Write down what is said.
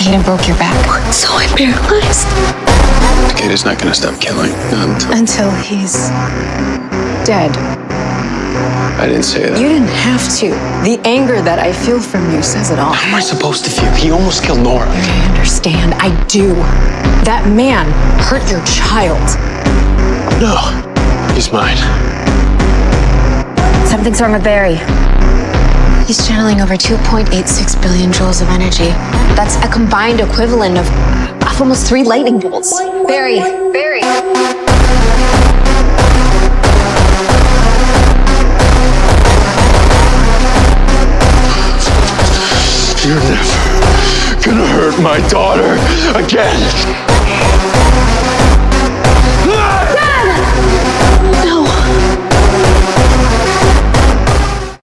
Cicada broke your back. So I'm paralyzed. Cicada's not gonna stop killing Until he's dead. I didn't say that. You didn't have to. The anger that I feel from you says it all. How am I supposed to feel? He almost killed Nora. I understand. I do. That man hurt your child. No, he's mine. Something's wrong with Barry. He's channeling over 2.86 billion joules of energy. That's a combined equivalent of almost 3 lightning bolts. Barry. You're never gonna hurt my daughter again.